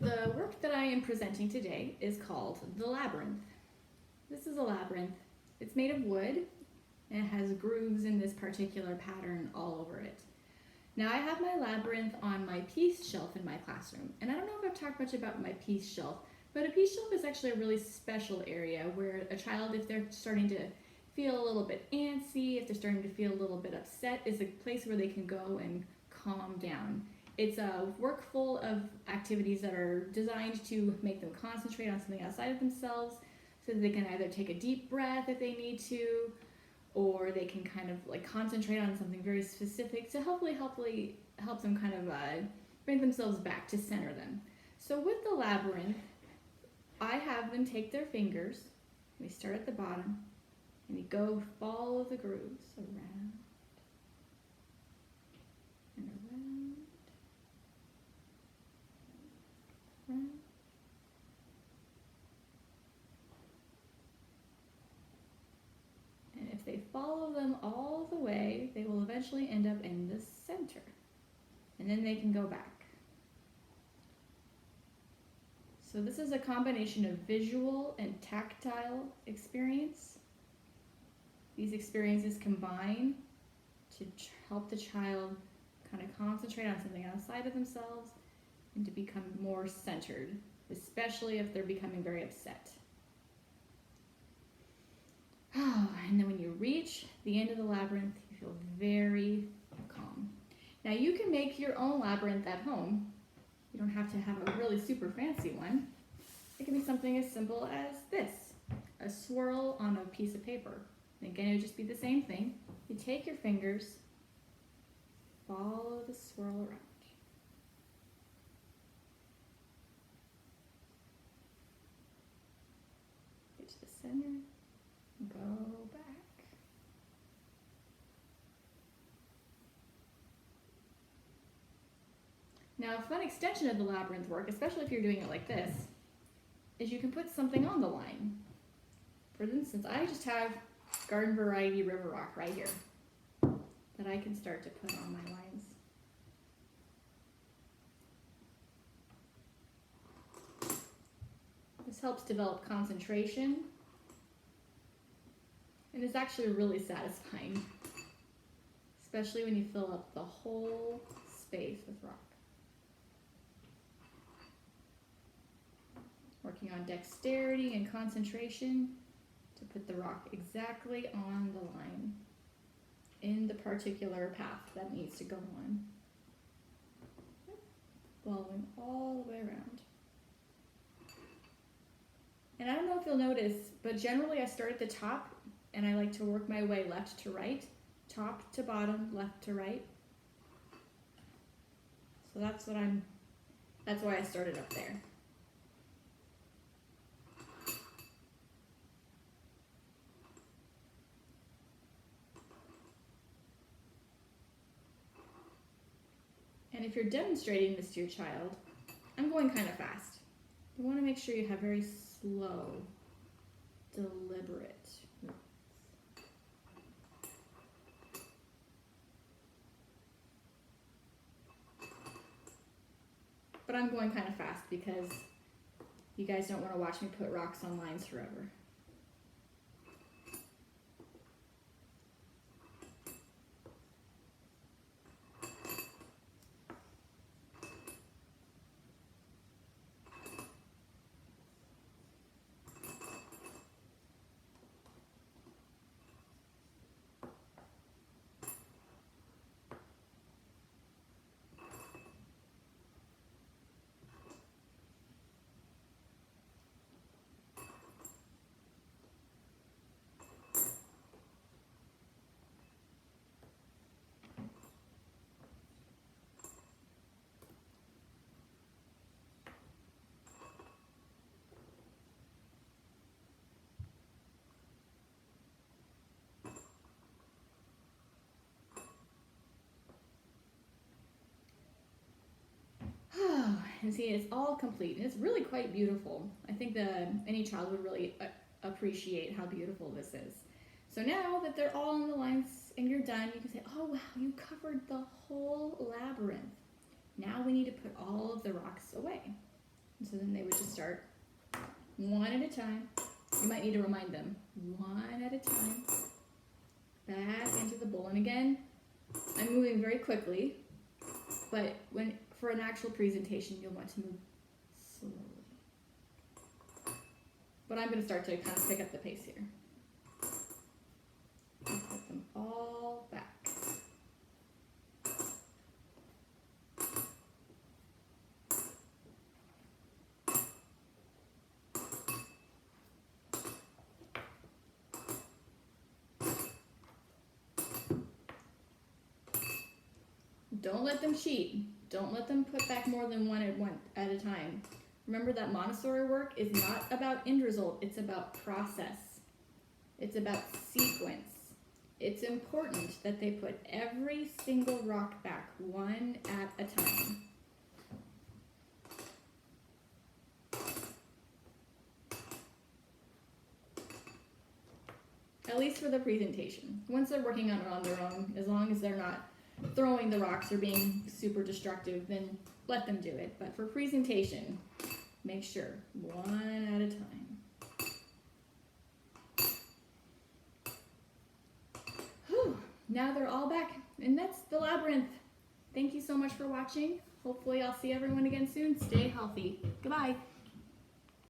The work that I am presenting today is called The Labyrinth. This is a labyrinth. It's made of wood and it has grooves in this particular pattern all over it. Now I have my labyrinth on my piece shelf in my classroom, and I don't know if I've talked much about my piece shelf, but a piece shelf is actually a really special area where a child, if they're starting to feel a little bit antsy, if they're starting to feel a little bit upset, is a place where they can go and calm down. It's a work full of activities that are designed to make them concentrate on something outside of themselves, so that they can either take a deep breath if they need to, or they can kind of like concentrate on something very specific to hopefully help them kind of bring themselves back, to center them. So with the labyrinth, I have them take their fingers, we start at the bottom, and we go follow the grooves around and around, around. And if they follow them all the way, they will eventually end up in the center. And then they can go back. So this is a combination of visual and tactile experience. These experiences combine to help the child kind of concentrate on something outside of themselves and to become more centered, especially if they're becoming very upset. And then when you reach the end of the labyrinth, you feel very calm. Now you can make your own labyrinth at home. You don't have to have a really super fancy one. It can be something as simple as this, a swirl on a piece of paper. And again, it would just be the same thing. You take your fingers, follow the swirl around. Get to the center, go back. Now, a fun extension of the labyrinth work, especially if you're doing it like this, is you can put something on the line. For instance, I just have garden variety river rock right here that I can start to put on my lines. This helps develop concentration, and it's actually really satisfying, especially when you fill up the whole space with rock. Working on dexterity and concentration to put the rock exactly on the line in the particular path that needs to go on. Following all the way around. And I don't know if you'll notice, but generally I start at the top and I like to work my way left to right, top to bottom, left to right. So that's why I started up there. And if you're demonstrating this to your child, I'm going kind of fast. You want to make sure you have very slow, deliberate movements. But I'm going kind of fast because you guys don't want to watch me put rocks on lines forever. And see, it's all complete, and it's really quite beautiful. I think that any child would really appreciate how beautiful this is. So now that they're all on the lines and you're done, you can say, oh wow, you covered the whole labyrinth. Now we need to put all of the rocks away. And so then they would just start one at a time. You might need to remind them, one at a time, back into the bowl. And again, I'm moving very quickly, but for an actual presentation, you'll want to move slowly. But I'm going to start to kind of pick up the pace here. And put them all back. Don't let them cheat. Don't let them put back more than one at a time. Remember that Montessori work is not about end result, it's about process. It's about sequence. It's important that they put every single rock back one at a time. At least for the presentation. Once they're working on it on their own, as long as they're not throwing the rocks or being super destructive, then let them do it. But for presentation, make sure one at a time. Whew. Now they're all back, and that's the labyrinth. Thank you so much for watching. Hopefully I'll see everyone again soon. Stay healthy. Goodbye.